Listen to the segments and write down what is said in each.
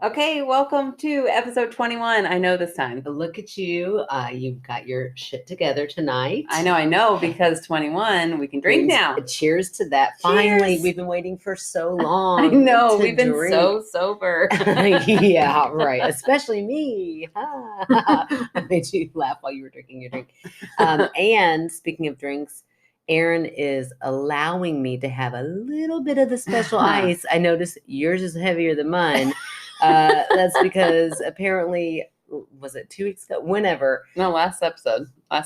Okay, welcome to episode 21. I know this time. Look at you. You've got your shit together tonight. I know, because 21, we can drink now. Cheers to that. Cheers. Finally, we've been waiting for so long. I know, we've been so sober. Yeah, right. Especially me. I made you laugh while you were drinking your drink. And speaking of drinks, Erin is allowing me to have a little bit of the special ice. I noticed yours is heavier than mine. That's because apparently, was it 2 weeks ago? Whenever. No, last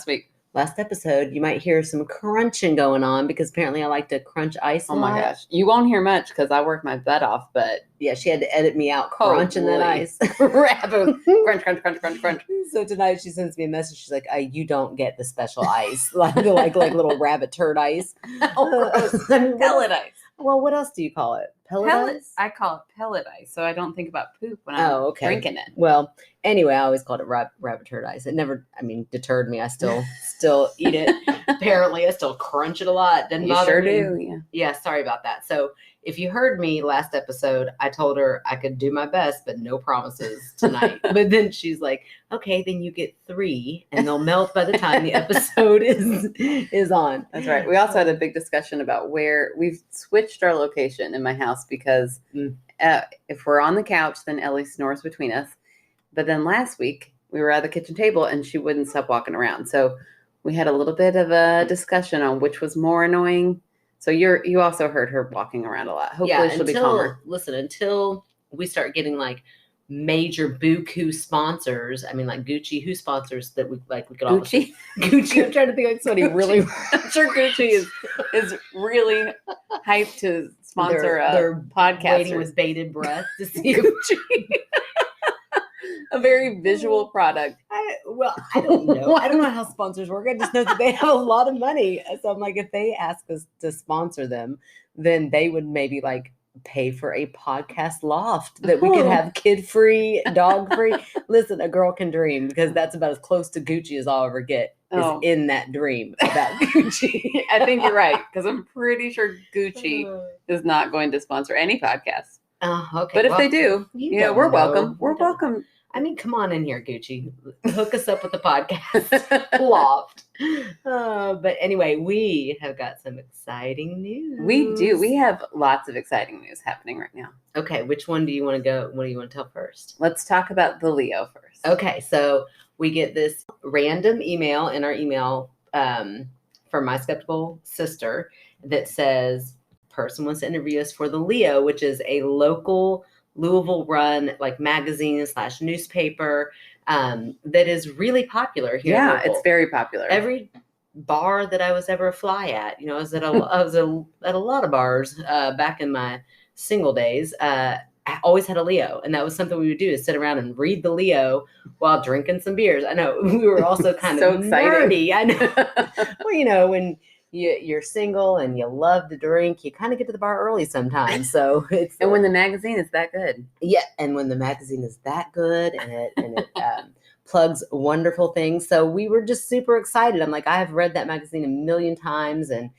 week. Last episode, you might hear some crunching going on because apparently I like to crunch ice a lot. Oh my gosh. You won't hear much because I work my butt off, but yeah, she had to edit me out crunching that ice. crunch. So tonight she sends me a message. She's like, you don't get the special ice, like little rabbit turd ice. Oh, gross. Pellet ice. Well, what else do you call it? Pellet ice? I call it pellet ice, so I don't think about poop when I'm drinking it. Well, anyway, I always called it rabbit turd ice. It never, deterred me. I still eat it. Apparently, I still crunch it a lot. Doesn't bother me. Sure do, yeah. Yeah, sorry about that. So if you heard me last episode, I told her I could do my best, but no promises tonight. But then she's like, okay, then you get 3 and they'll melt by the time the episode is on. That's right. We also had a big discussion about where we've switched our location in my house because if we're on the couch, then Ellie snores between us. But then last week we were at the kitchen table and she wouldn't stop walking around. So we had a little bit of a discussion on which was more annoying. So you also heard her walking around a lot. Hopefully she'll be calmer. Listen, until we start getting like major buku sponsors. I mean, like Gucci, who sponsors that we could all Gucci. Gucci. I'm trying to think of somebody really. I'm sure Gucci is really hyped to sponsor their podcasters. Waiting with bated breath to see Gucci. A very visual product. I don't know. I don't know how sponsors work. I just know that they have a lot of money. So I'm like, if they ask us to sponsor them, then they would maybe like pay for a podcast loft that we could have kid-free, dog-free. Listen, a girl can dream because that's about as close to Gucci as I'll ever get is in that dream about Gucci. I think you're right because I'm pretty sure Gucci is not going to sponsor any podcast. Okay. But if they do, we're welcome. We're welcome. I mean, come on in here, Gucci. Hook us up with the podcast loft. But anyway, we have got some exciting news. We do. We have lots of exciting news happening right now. Okay, which one do you want to go? What do you want to tell first? Let's talk about the Leo first. Okay, so we get this random email in our email from my skeptical sister that says, person wants to interview us for the Leo, which is a local Louisville run like magazine / newspaper that is really popular here. Yeah, it's very popular. Every bar that I was ever a fly at, I was at a lot of bars back in my single days. I always had a Leo, and that was something we would do is sit around and read the Leo while drinking some beers. I know we were also kind so of exciting. nerdy. I know. Well, when you're single and you love to drink, you kind of get to the bar early sometimes. So it's and when the magazine is that good. Yeah, and when the magazine is that good and it plugs wonderful things. So we were just super excited. I'm like, I have read that magazine a million times, and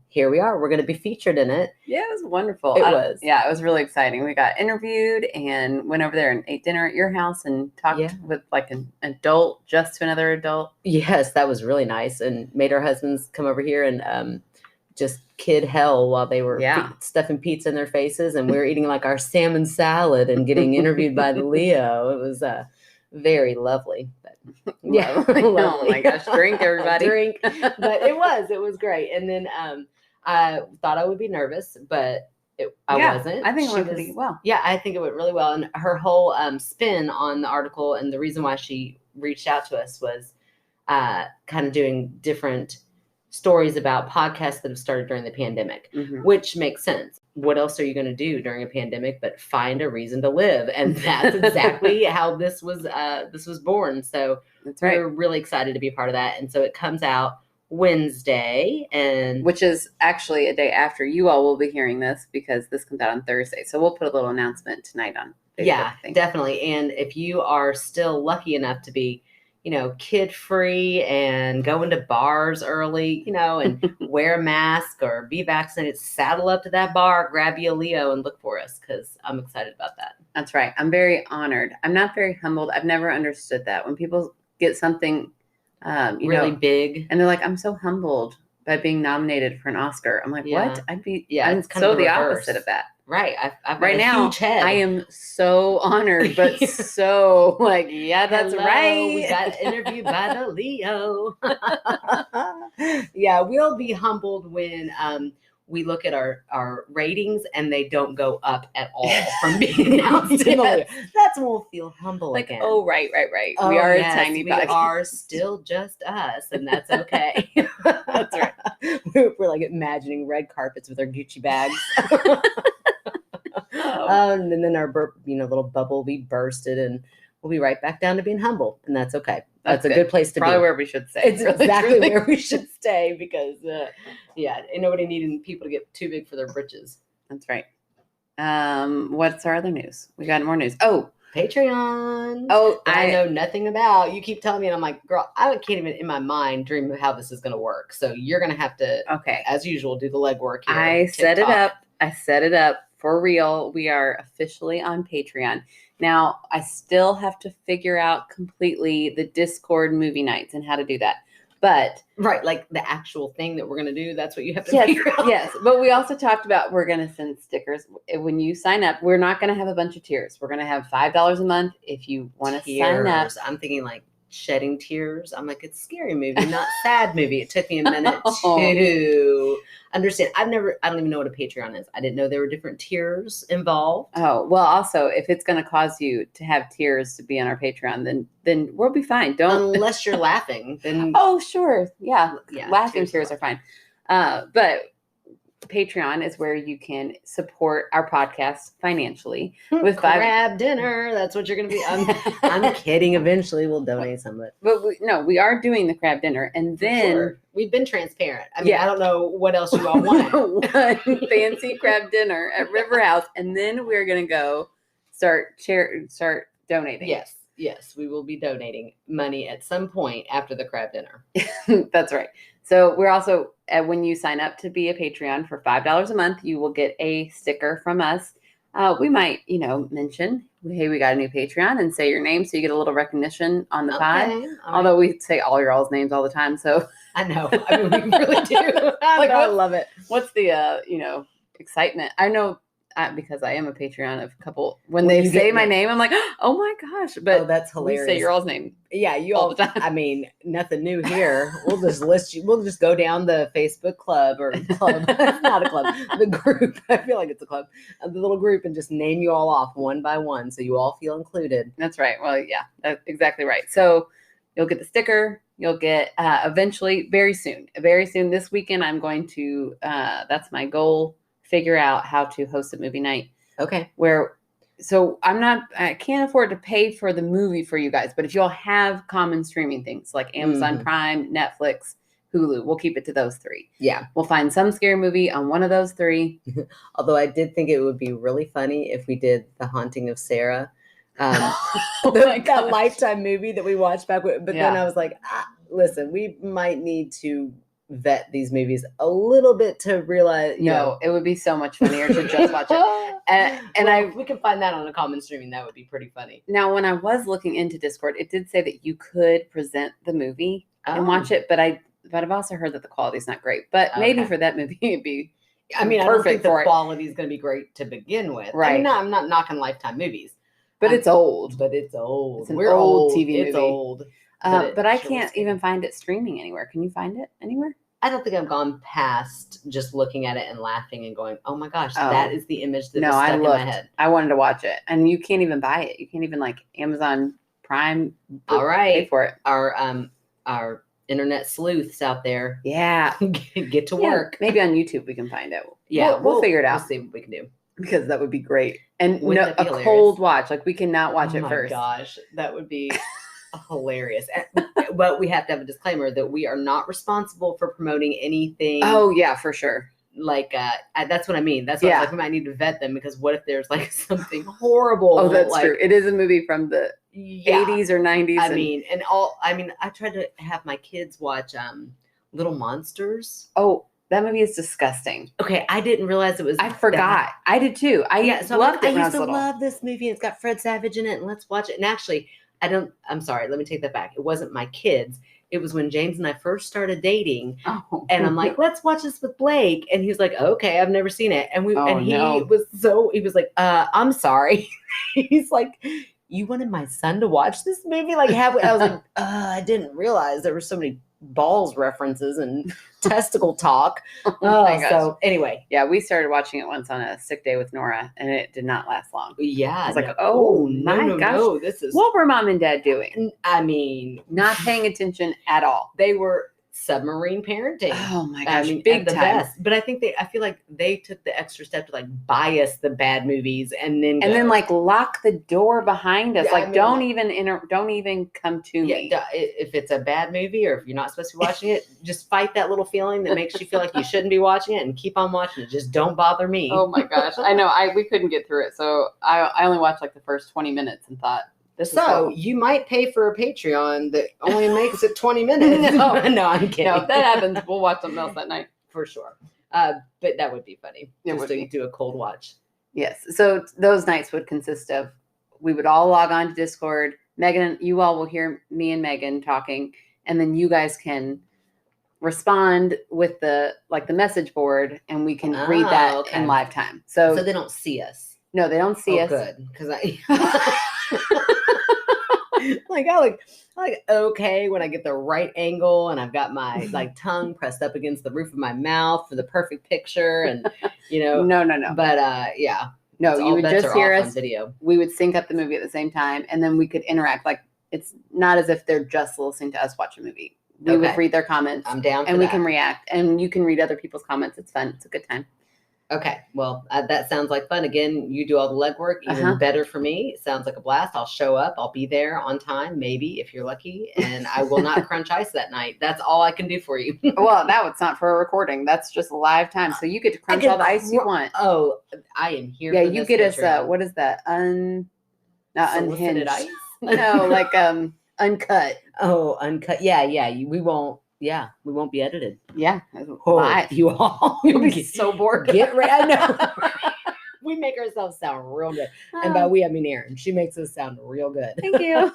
here we are. We're going to be featured in it. Yeah, it was wonderful. It was. Yeah, it was really exciting. We got interviewed and went over there and ate dinner at your house and talked with like an adult, just to another adult. Yes, that was really nice, and made our husbands come over here and just kid hell while they were stuffing pizza in their faces, and we were eating like our salmon salad and getting interviewed by the Leo. It was very lovely. But yeah, lovely. Oh my gosh, drink everybody. Drink. But it was great. And then I thought I would be nervous, but I wasn't. I think it went pretty well. Yeah, I think it went really well. And her whole spin on the article and the reason why she reached out to us was kind of doing different stories about podcasts that have started during the pandemic, which makes sense. What else are you going to do during a pandemic but find a reason to live? And that's exactly how this was born. So that's right. We're really excited to be a part of that. And so it comes out Wednesday, and which is actually a day after you all will be hearing this because this comes out on Thursday. So we'll put a little announcement tonight on Facebook. Yeah, definitely. And if you are still lucky enough to be kid free and go into bars early, and wear a mask or be vaccinated, saddle up to that bar, grab you a Leo and look for us, because I'm excited about that. That's right. I'm very honored. I'm not very humbled. I've never understood that. When people get something really big, and they're like, I'm so humbled by being nominated for an Oscar. I'm like, what? I'm it's kind so of the reverse. opposite of that. Right. I've right got a now, huge head. I am so honored, but so like, yeah, that's Hello, right. We got interviewed by the Leo. Yeah, we'll be humbled when we look at our ratings and they don't go up at all from being announced in the Leo. That's when we'll feel humble like, again. Oh, right. Oh, we are yes, a tiny we podcast. are still just us, and that's okay. That's right. We're like imagining red carpets with our Gucci bags. And then our little bubble will be bursted, and we'll be right back down to being humble, and that's okay. That's a good place to Probably be. where we should stay. It's exactly where we should stay, because ain't nobody needing people to get too big for their britches. That's right. What's our other news? We got more news. Oh, Patreon. Oh, I know nothing about. You keep telling me, and I'm like, girl, I can't even in my mind dream of how this is going to work. So you're going to have to, okay, as usual, do the legwork here. I set it up for real. We are officially on Patreon. Now, I still have to figure out completely the Discord movie nights and how to do that. But right, like the actual thing that we're going to do, that's what you have to figure out. Yes, but we also talked about we're going to send stickers. When you sign up, we're not going to have a bunch of tiers. We're going to have $5 a month if you want to sign up. I'm thinking like shedding tears. I'm like, it's a scary movie, not sad movie. It took me a minute to understand. I don't even know what a Patreon is. I didn't know there were different tiers involved. Oh, well, also, if it's going to cause you to have tears to be on our Patreon, then we'll be fine. Unless you're laughing, then oh, sure. Yeah. Laughing tears are fine. But Patreon is where you can support our podcast financially with crab dinner. That's what you're going to be. I'm kidding. Eventually, we'll donate some of it. But we are doing the crab dinner, and then we've been transparent. I mean, I don't know what else you all want. One fancy crab dinner at River House, and then we're going to go start donating. Yes, we will be donating money at some point after the crab dinner. That's right. So we're also, when you sign up to be a Patreon for $5 a month, you will get a sticker from us. We might, mention, hey, we got a new Patreon, and say your name so you get a little recognition on the pod. Although we say all your all's names all the time, so I know. I mean, we really do. I love it. What's the excitement? I know. Because I am a Patreon of a couple. When they say my name, I'm like, oh my gosh! But that's hilarious. We say your all's name. Yeah, you all the time. I mean, nothing new here. We'll just list you. We'll just go down the Facebook club or club. It's not a club. The group. I feel like it's a club. The little group, and just name you all off one by one, so you all feel included. That's right. Well, yeah, that's exactly right. So you'll get the sticker. You'll get eventually, very soon this weekend. I'm going to. That's my goal. Figure out how to host a movie night. Okay. I can't afford to pay for the movie for you guys, but if y'all have common streaming things like Amazon Prime, Netflix, Hulu, we'll keep it to those three. Yeah. We'll find some scary movie on one of those three. Although I did think it would be really funny if we did The Haunting of Sarah. That Lifetime movie that we watched back with, but then I was like, listen, we might need to vet these movies a little bit to realize. It would be so much funnier to just watch it. If we can find that on a common streaming, that would be pretty funny. Now, when I was looking into Discord, it did say that you could present the movie and watch it, but I've also heard that the quality is not great. But maybe for that movie, it'd be. I mean, I don't think the quality is going to be great to begin with. Right. I mean, I'm not knocking Lifetime movies, but it's old. It's an old TV movie. It's old. But I can't even find it streaming anywhere. Can you find it anywhere? I don't think I've gone past just looking at it and laughing and going, "Oh my gosh, that is the image that was stuck in my head." I wanted to watch it, and you can't even buy it. You can't even Amazon Prime. All right, pay for it. Our internet sleuths out there, get to work. Maybe on YouTube we can find it. Yeah, we'll figure it out. We'll see what we can do, because that would be great. And a cold watch, we cannot watch it first. Oh my gosh, that would be. Hilarious. But we have to have a disclaimer that we are not responsible for promoting anything. Oh yeah, for sure. That's what I mean. That's why we might need to vet them, because what if there's something horrible? Oh, that's true. It is a movie from the Yeah. 80s or 90s. I tried to have my kids watch Little Monsters. Oh, that movie is disgusting. Okay, I didn't realize it was. I forgot. I did too. I loved it when I was little. Love this movie. It's got Fred Savage in it, and let's watch it. And actually, I'm sorry. Let me take that back. It wasn't my kids. It was when James and I first started dating, and I'm like, let's watch this with Blake, and he was like, okay, I've never seen it, and he was like, I'm sorry. He's like, you wanted my son to watch this movie? Like, I was like, I didn't realize there were so many balls references and testicle talk. So anyway, yeah, we started watching it once on a sick day with Nora, and it did not last long. Yeah, I was like, my gosh, this is what were Mom and Dad doing? I mean, not paying attention at all. They were submarine parenting. Oh my gosh, big time. Best. But I feel like they took the extra step to like buy us the bad movies and then like lock the door behind us. Yeah, don't even come to me. If it's a bad movie or if you're not supposed to be watching it, just fight that little feeling that makes you feel like you shouldn't be watching it and keep on watching it. Just don't bother me. Oh my gosh, I know. We couldn't get through it, so I only watched like the first 20 minutes and thought. So you might pay for a Patreon that only makes it 20 minutes. No, I'm kidding. No, if that happens, we'll watch something else that night for sure. But that would be funny. It would do a cold watch. Yes. So those nights would consist of we would all log on to Discord. Meghann, you all will hear me and Meghann talking, and then you guys can respond with the message board, and we can read that in live time. So they don't see us. No, they don't see us. Good, because I like okay when I get the right angle and I've got my like tongue pressed up against the roof of my mouth for the perfect picture, and No. But yeah. No, you would just hear us. Video. We would sync up the movie at the same time, and then we could interact. Like, it's not as if they're just listening to us watch a movie. We would read their comments. I'm down for and that. We can react, and you can read other people's comments. It's fun. It's a good time. Okay, well, that sounds like fun. Again, you do all the legwork, even better for me. It sounds like a blast. I'll show up. I'll be there on time, maybe, if you're lucky. And I will not crunch ice that night. That's all I can do for you. Well, it's not for a recording. That's just live time. So you get to crunch all the ice you want. Oh, I am here for this. Yeah, you get us, what is that? Not unhinged. Ice? No, like uncut. Oh, uncut. Yeah, we won't. Yeah, we won't be edited. Yeah. You'll be so bored. Get ready. I know. We make ourselves sound real good. And by we, I mean Erin. She makes us sound real good. Thank you.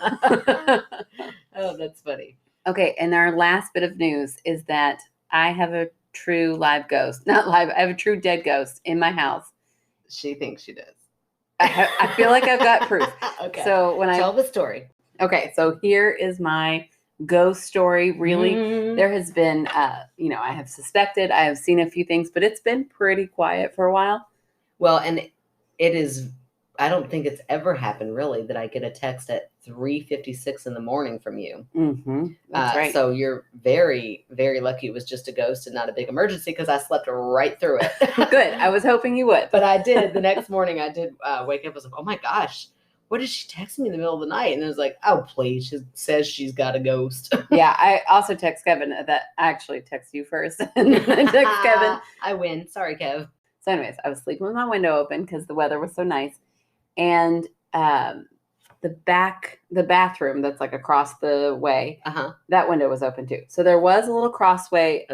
Oh, that's funny. Okay, and our last bit of news is that I have a true live ghost. Not live. I have a true dead ghost in my house. She thinks she does. I feel like I've got proof. Okay. So tell the story. Okay, so here is my ghost story. Really, there has been, I have suspected, I have seen a few things, but it's been pretty quiet for a while. Well, and it is, I don't think it's ever happened really that I get a text at 3:56 in the morning from you. Mm-hmm. That's right. So you're very, very lucky it was just a ghost and not a big emergency, because I slept right through it. Good. I was hoping you would. But I did. The next morning I did wake up. I was like, oh my gosh. What did she text me in the middle of the night? And it was like, oh, please. She says she's got a ghost. Yeah, I also text Kevin that I actually text you first. And I text Kevin. I win. Sorry, Kev. So anyways, I was sleeping with my window open because the weather was so nice. And the bathroom that's like across the way, that window was open too. So there was a little crossway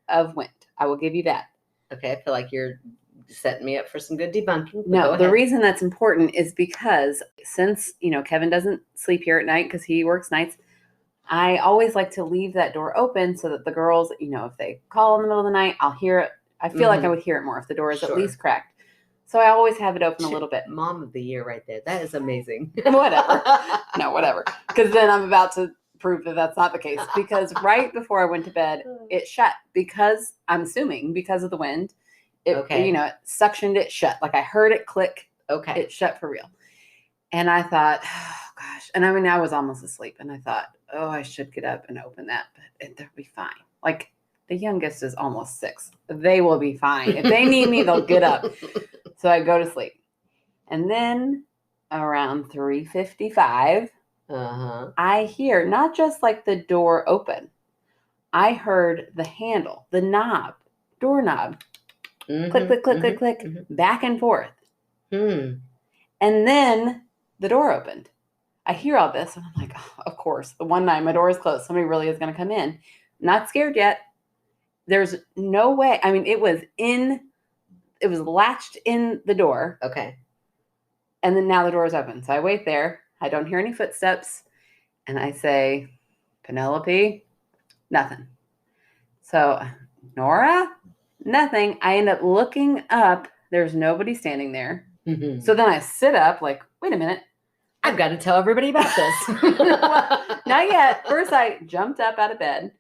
of wind. I will give you that. Okay, I feel like you're setting me up for some good debunking. No, the reason that's important is because since, Kevin doesn't sleep here at night because he works nights, I always like to leave that door open so that the girls, if they call in the middle of the night, I'll hear it. I feel like I would hear it more if the door is at least cracked. So I always have it open a little bit. Mom of the year right there. That is amazing. Whatever. No, whatever. Because then I'm about to prove that that's not the case. Because right before I went to bed, it shut because I'm assuming because of the wind. It suctioned it shut. Like I heard it click. Okay. It shut for real. And I thought, oh gosh. And I was almost asleep. And I thought, oh, I should get up and open that. But they'll be fine. Like the youngest is almost 6. They will be fine. If they need me, they'll get up. So I go to sleep. And then around 3:55, I hear not just like the door open. I heard the handle, the doorknob. Click, click, click, click, click, back and forth. And then the door opened. I hear all this and I'm like, oh, of course, the one night my door is closed, somebody really is going to come in. Not scared yet. There's no way. I mean, it was latched in the door. Okay. And then now the door is open. So I wait there. I don't hear any footsteps. And I say, Penelope, nothing. So Nora, nothing. I end up looking up. There's nobody standing there. Mm-hmm. So then I sit up like, wait a minute. I've got to tell everybody about this. Well, not yet. First, I jumped up out of bed,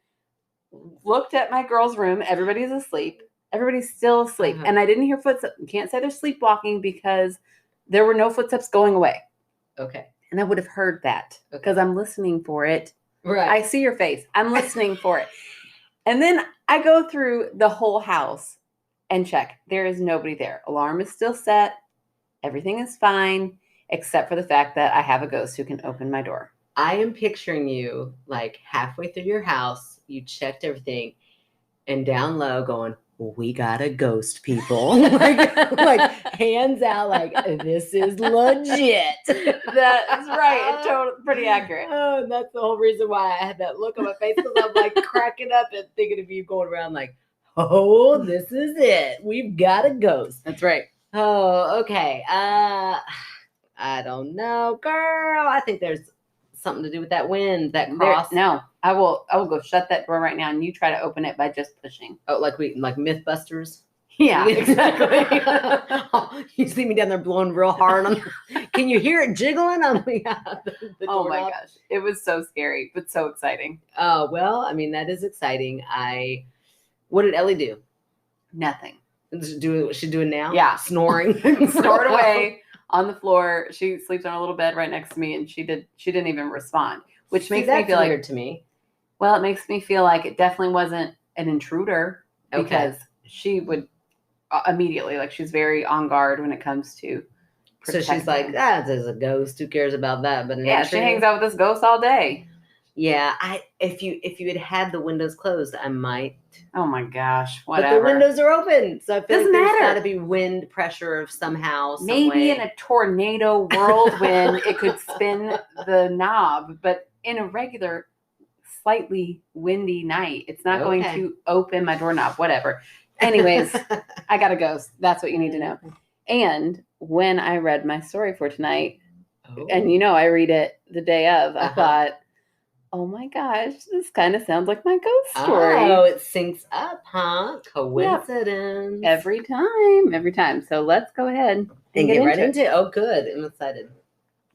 looked at my girls' room. Everybody's asleep. Everybody's still asleep. And I didn't hear footsteps. You can't say they're sleepwalking because there were no footsteps going away. Okay. And I would have heard that because I'm listening for it. Right. I see your face. I'm listening for it. And then I go through the whole house and check. There is nobody there. Alarm is still set. Everything is fine, except for the fact that I have a ghost who can open my door. I am picturing you like halfway through your house. You checked everything and down low going, we got a ghost, people. like hands out, like this is legit. That is right. Totally, pretty accurate. Oh, and that's the whole reason why I had that look on my face because I'm like cracking up and thinking of you going around like, oh, this is it. We've got a ghost. That's right. Oh, okay. I don't know, girl. I think there's something to do with that wind, that cross. No, I will go shut that door right now, and you try to open it by just pushing. Oh, like Mythbusters. Yeah, exactly. You see me down there blowing real hard. Can you hear it jiggling? The oh my gosh, it was so scary, but so exciting. Oh well, I mean that is exciting. What did Ellie do? Nothing. Do what she's doing now? Yeah, snoring, snored away on the floor. She sleeps on a little bed right next to me, and she didn't even respond, which makes me feel weird like to me. Well, it makes me feel like it definitely wasn't an intruder because she would immediately, like, she's very on guard when it comes to. So she's like, there's a ghost. Who cares about that? But yeah, she hangs out with this ghost all day. Yeah, if you had the windows closed, I might. Oh my gosh, whatever. But the windows are open, so I feel Doesn't like there's matter. got to be wind pressure of somehow. Maybe in a tornado whirlwind, it could spin the knob, but in a regular, slightly windy night, it's not going to open my doorknob. Whatever. Anyways, I got a ghost. That's what you need to know. And when I read my story for tonight, and I read it the day of, I thought, oh my gosh, this kind of sounds like my ghost story. Oh, it syncs up, huh? Coincidence. Yep. Every time. So let's go ahead and get right into it. Oh, good. I'm excited.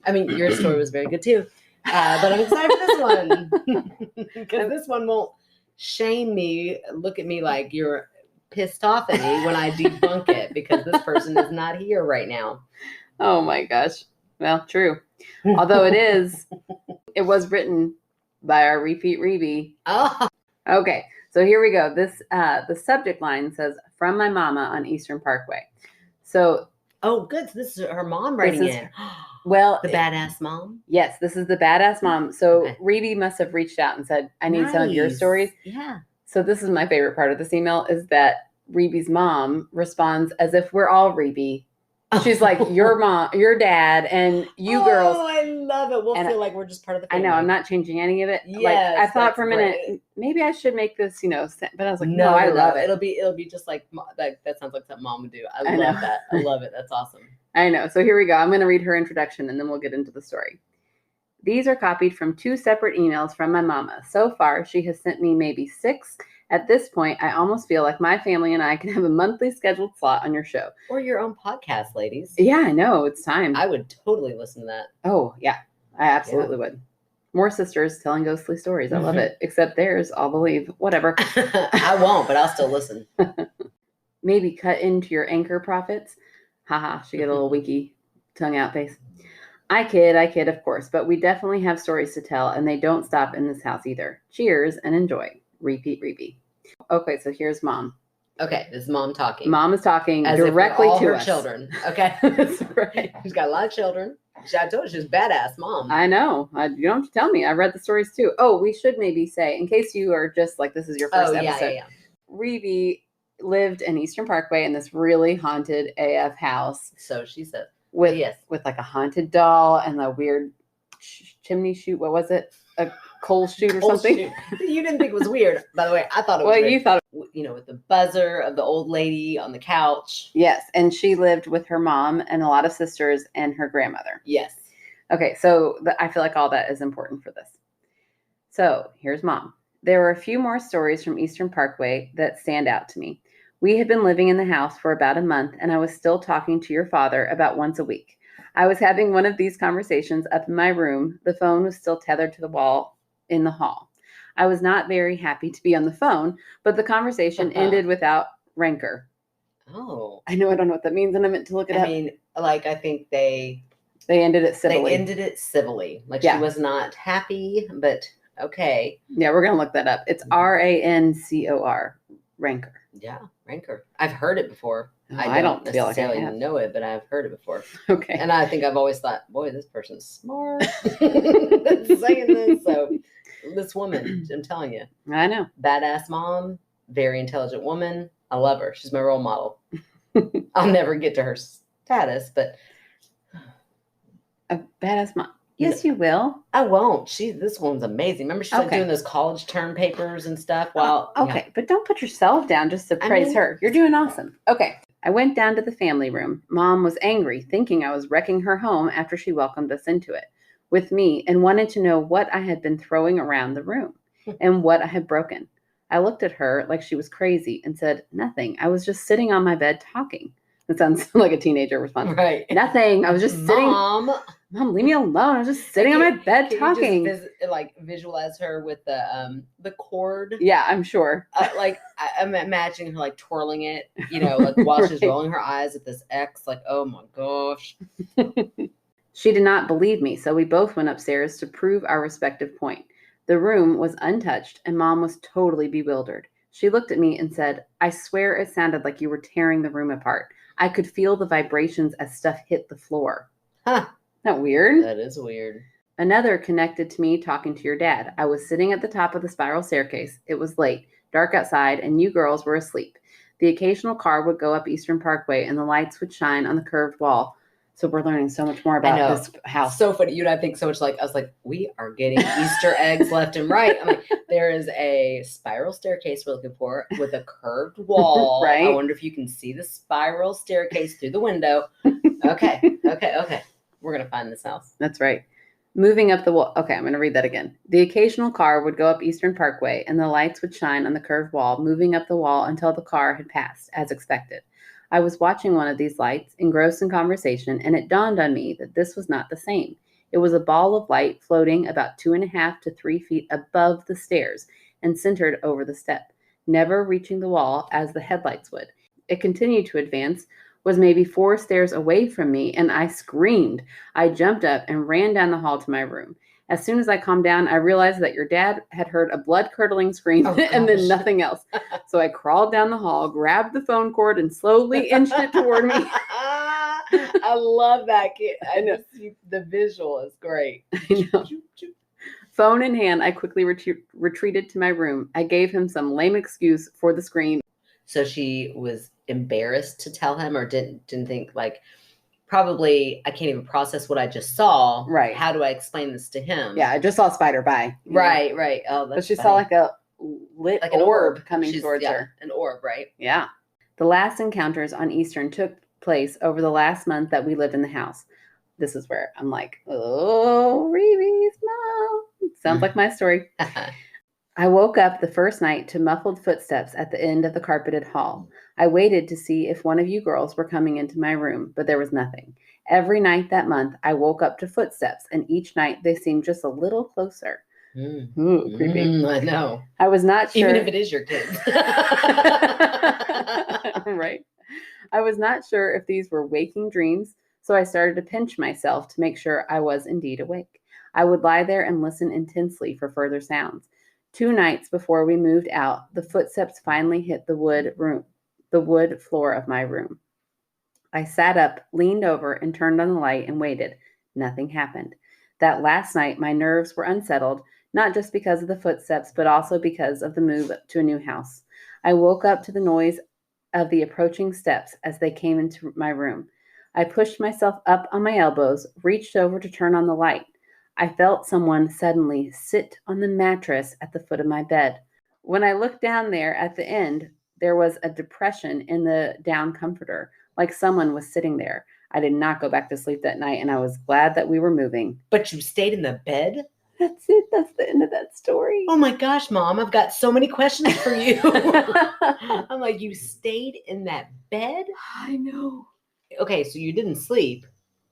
I mean, your story was very good too. But I'm excited for this one. Because this one won't shame me, look at me like you're pissed off at me when I debunk it because this person is not here right now. Oh my gosh. Well, true. Although it was written by our repeat Rebe. Oh. Okay, so here we go. This the subject line says, "From my mama on Eastern Parkway." So, good. So this is her mom writing it. Well, the badass mom. Yes, this is the badass mom. So Rebe must have reached out and said, "I need some of your stories." Yeah. So this is my favorite part of this email is that Rebe's mom responds as if we're all Rebe. She's like, your mom, your dad, and you girls. Oh, I love it. We'll feel like we're just part of the family. I know. I'm not changing any of it. Yes, I thought for a minute, maybe I should make this, but I was like, no, I love it. It'll be just like that sounds like something mom would do. I love that. I love it. That's awesome. I know. So here we go. I'm going to read her introduction and then we'll get into the story. These are copied from 2 separate emails from my mama. So far, she has sent me maybe 6. At this point, I almost feel like my family and I can have a monthly scheduled slot on your show. Or your own podcast, ladies. Yeah, I know. It's time. I would totally listen to that. Oh, yeah. I absolutely would. More sisters telling ghostly stories. I love it. Except theirs, I'll believe. Whatever. I won't, but I'll still listen. Maybe cut into your anchor profits. Haha, she got a little winky tongue out face. I kid, of course. But we definitely have stories to tell, and they don't stop in this house either. Cheers and enjoy. Repeat, Rebe. Okay, so here's mom. Okay, this is mom talking. Mom is talking as directly if to her us. Children. Okay, that's right. She's got a lot of children. I told you she's badass mom. I know. You don't have to tell me. I read the stories too. Oh, we should maybe say, in case you are just like this is your first episode. Yeah. Rebe lived in Eastern Parkway in this really haunted AF house. So she said. With like a haunted doll and a weird chimney chute. What was it? A coal chute or Coal something? chute. You didn't think it was weird. By the way, I thought it was Well, weird. you thought. With the buzzer of the old lady on the couch. Yes, and she lived with her mom and a lot of sisters and her grandmother. Yes. Okay, so I feel like all that is important for this. So here's Mom. There were a few more stories from Eastern Parkway that stand out to me. We had been living in the house for about a month, and I was still talking to your father about once a week. I was having one of these conversations up in my room. The phone was still tethered to the wall in the hall. I was not very happy to be on the phone, but the conversation ended without rancor. Oh. I don't know what that means, and I meant to look it up. I mean, like, I think they ended it civilly. They ended it civilly. Like, she was not happy, but okay. Yeah, we're going to look that up. It's RANCOR, rancor. Yeah, rancor. I've heard it before. I don't feel like I necessarily have. know it, but I've heard it before. Okay. And I think I've always thought, boy, this person's smart saying this. So this woman, I'm telling you. I know. Badass mom, very intelligent woman. I love her. She's my role model. I'll never get to her status, but a badass mom. Yes, you will. I won't. This woman's amazing. Remember, she's like doing those college term papers and stuff. Well, okay, but don't put yourself down just to praise her. You're doing awesome. Okay. I went down to the family room. Mom was angry, thinking I was wrecking her home after she welcomed us into it with me and wanted to know what I had been throwing around the room and what I had broken. I looked at her like she was crazy and said, nothing. I was just sitting on my bed talking. That sounds like a teenager response. Right. Nothing. I was just sitting. Mom, leave me alone. I was just sitting on my bed talking. You just visualize her with the cord. Yeah, I'm sure. I'm imagining her like twirling it, like while she's rolling her eyes at this X. Like, oh my gosh. She did not believe me, so we both went upstairs to prove our respective point. The room was untouched, and Mom was totally bewildered. She looked at me and said, I swear it sounded like you were tearing the room apart. I could feel the vibrations as stuff hit the floor. Huh. Isn't that weird? That is weird. Another connected to me talking to your dad. I was sitting at the top of the spiral staircase. It was late, dark outside, and you girls were asleep. The occasional car would go up Eastern Parkway, and the lights would shine on the curved wall. So we're learning so much more about this house. So funny. You and I think so much I was like, we are getting Easter eggs left and right. I'm like, there is a spiral staircase we're looking for with a curved wall. Right. I wonder if you can see the spiral staircase through the window. Okay. We're going to find this house. That's right. Moving up the wall. Okay, I'm going to read that again. The occasional car would go up Eastern Parkway, and the lights would shine on the curved wall, moving up the wall until the car had passed, as expected. I was watching one of these lights, engrossed in conversation, and it dawned on me that this was not the same. It was a ball of light floating about 2.5 to 3 feet above the stairs and centered over the step, never reaching the wall as the headlights would. It continued to advance, was maybe 4 stairs away from me, and I screamed. I jumped up and ran down the hall to my room. As soon as I calmed down, I realized that your dad had heard a blood-curdling scream and then nothing else. So I crawled down the hall, grabbed the phone cord, and slowly inched it toward me. I love that kid. I know. The visual is great. I know. Phone in hand, I quickly retreated to my room. I gave him some lame excuse for the scream. So she was embarrassed to tell him, or didn't think probably, I can't even process what I just saw. Right. How do I explain this to him? Yeah, I just saw a spider by. Right. Oh, that's but she funny. saw like a lit like an orb coming towards her. An orb, right? Yeah. The last encounters on Eastern took place over the last month that we lived in the house. This is where I'm like, oh, Reeve's mom. Sounds like my story. I woke up the first night to muffled footsteps at the end of the carpeted hall. I waited to see if one of you girls were coming into my room, but there was nothing. Every night that month, I woke up to footsteps, and each night they seemed just a little closer. Ooh, creepy. I know. I was not sure. Even if it is your kids. Right. I was not sure if these were waking dreams, so I started to pinch myself to make sure I was indeed awake. I would lie there and listen intensely for further sounds. 2 nights before we moved out, the footsteps finally hit the wood floor of my room. I sat up, leaned over, and turned on the light and waited. Nothing happened. That last night, my nerves were unsettled, not just because of the footsteps, but also because of the move to a new house. I woke up to the noise of the approaching steps as they came into my room. I pushed myself up on my elbows, reached over to turn on the light. I felt someone suddenly sit on the mattress at the foot of my bed. When I looked down there at the end, there was a depression in the down comforter, like someone was sitting there. I did not go back to sleep that night, and I was glad that we were moving. But you stayed in the bed? That's it. That's the end of that story. Oh my gosh, Mom, I've got so many questions for you. I'm like, you stayed in that bed? I know. Okay, so you didn't sleep.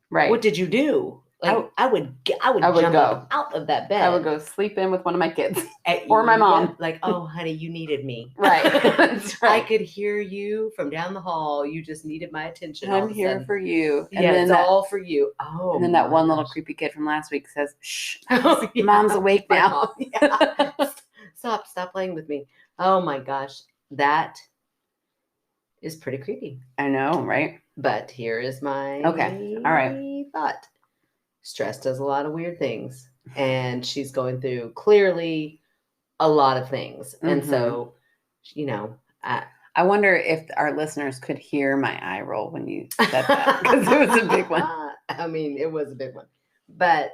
Right. What did you do? Like, I would jump go out of that bed. I would go sleep in with one of my kids or my mom. Like, oh, honey, you needed me. Right. That's right. I could hear you from down the hall. You just needed my attention. I'm here for you. And then it's all for you. Oh, and then that one little creepy kid from last week says, "Shh, oh, yeah. Mom's awake now." Yeah. Stop playing with me. Oh my gosh, that is pretty creepy. I know, right? But here is my all right thought. Stress does a lot of weird things, and she's going through clearly a lot of things. And so, I wonder if our listeners could hear my eye roll when you said that, because it was a big one. I mean, it was a big one, but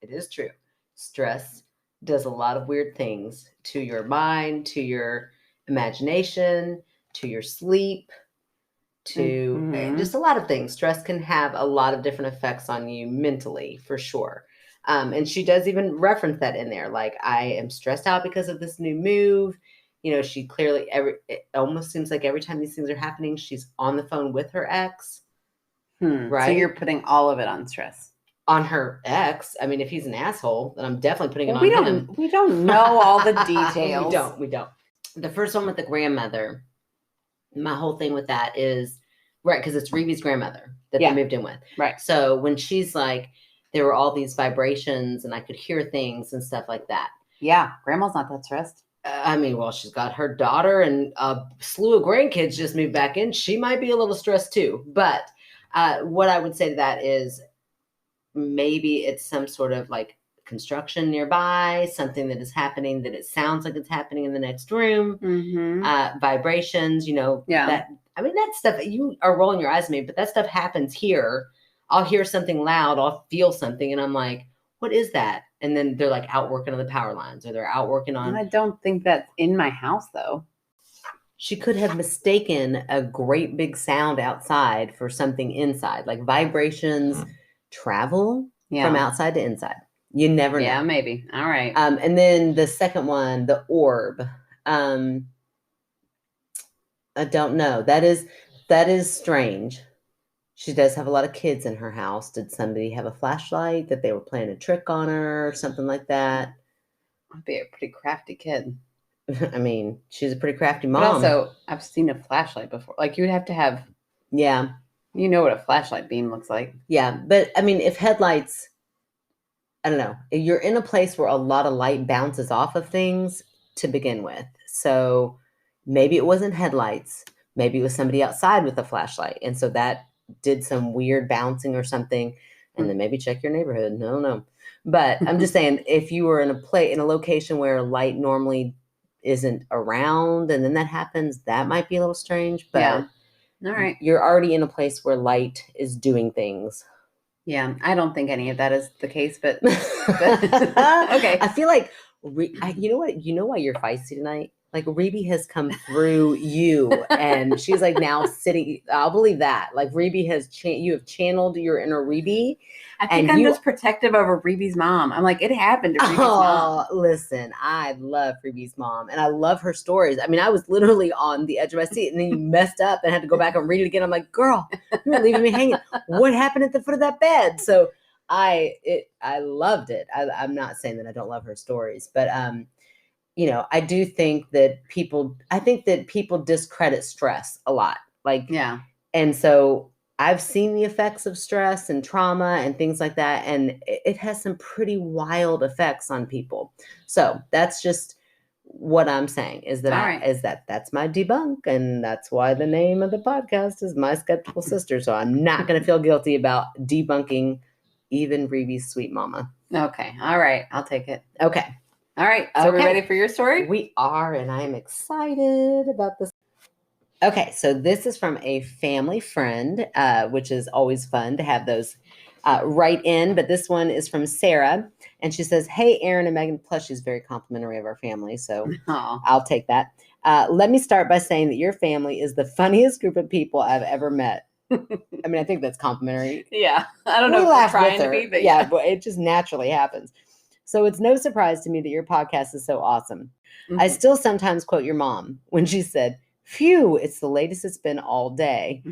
it is true. Stress does a lot of weird things to your mind, to your imagination, to your sleep, to just a lot of things. Stress can have a lot of different effects on you mentally, for sure. And she does even reference that in there. Like, I am stressed out because of this new move. She clearly, it almost seems like every time these things are happening, she's on the phone with her ex. Right? So you're putting all of it on stress. On her ex. I mean, if he's an asshole, then I'm definitely putting it on him. We don't know all the details. We don't. The first one with the grandmother, my whole thing with that is, right, because it's Reeve's grandmother that they moved in with. Right. So when she's like, there were all these vibrations and I could hear things and stuff like that. Yeah, grandma's not that stressed. I mean, well, she's got her daughter and a slew of grandkids just moved back in. She might be a little stressed too. But what I would say to that is maybe it's some sort of like construction nearby, something that is happening that it sounds like it's happening in the next room, vibrations, that stuff, you are rolling your eyes at me, but that stuff happens here. I'll hear something loud, I'll feel something, and I'm like, what is that? And then they're like out working on the power lines, or they're out working on. And I don't think that's in my house, though. She could have mistaken a great big sound outside for something inside, like vibrations travel from outside to inside. You never know. Yeah, maybe. All right. And then the second one, the orb. I don't know. That is strange. She does have a lot of kids in her house. Did somebody have a flashlight that they were playing a trick on her or something like that? I'd be a pretty crafty kid. I mean, she's a pretty crafty mom. But also, I've seen a flashlight before. Like, you'd have to have... Yeah. You know what a flashlight beam looks like. Yeah, but, I mean, if headlights... I don't know. You're in a place where a lot of light bounces off of things to begin with. So maybe it wasn't headlights. Maybe it was somebody outside with a flashlight. And so that did some weird bouncing or something. And then maybe check your neighborhood. No. But I'm just saying, if you were in a location where light normally isn't around and then that happens, that might be a little strange. But all right. You're already in a place where light is doing things. Yeah, I don't think any of that is the case, but okay. I feel like, you know what? You know why you're feisty tonight? Like, Rebe has come through you, and she's like now sitting. I'll believe that. Like, Rebe you have channeled your inner Rebe. I think I'm just protective over Rebe's mom. I'm like, it happened to Rebe's mom. Listen, I love Rebe's mom, and I love her stories. I mean, I was literally on the edge of my seat, and then you messed up and had to go back and read it again. I'm like, girl, you're leaving me hanging. What happened at the foot of that bed? So I loved it. I'm not saying that I don't love her stories, but I do think that people discredit stress a lot. Like, and so I've seen the effects of stress and trauma and things like that, and it has some pretty wild effects on people. So that's just what I'm saying is that that's my debunk, and that's why the name of the podcast is My Skeptical Sister. So I'm not going to feel guilty about debunking even Rebe's sweet mama. Okay. All right. I'll take it. Okay. All right. So we're ready for your story? We are, and I am excited about this. Okay, so this is from a family friend, which is always fun to have those write in, but this one is from Sarah. And she says, hey, Erin and Meghann, plus she's very complimentary of our family. So I'll take that. Let me start by saying that your family is the funniest group of people I've ever met. I mean, I think that's complimentary. Yeah. I don't know if we're trying to be, but yeah, but it just naturally happens. So it's no surprise to me that your podcast is so awesome. Mm-hmm. I still sometimes quote your mom when she said, phew, it's the latest it's been all day.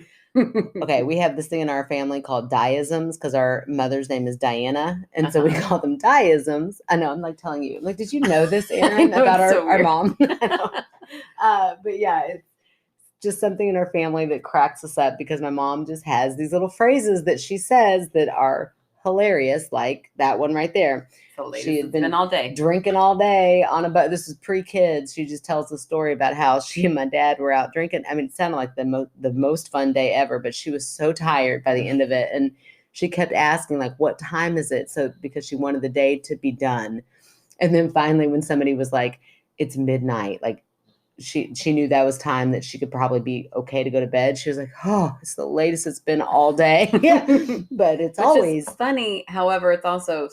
Okay, we have this thing in our family called diisms because our mother's name is Diana. And so we call them diisms. I know, I'm like telling you. Like, did you know this, Erin, about our mom? But yeah, it's just something in our family that cracks us up because my mom just has these little phrases that she says that are hilarious, like that one right there. She had been all day drinking all day on a boat. This is pre-kids. She just tells the story about how she and my dad were out drinking. I mean, it sounded like the most fun day ever, but she was so tired by the end of it. And she kept asking, like, what time is it? So because she wanted the day to be done. And then finally, when somebody was like, it's midnight, like she knew that was time that she could probably be okay to go to bed. She was like, oh, it's the latest it's been all day. But it's always funny. However, it's also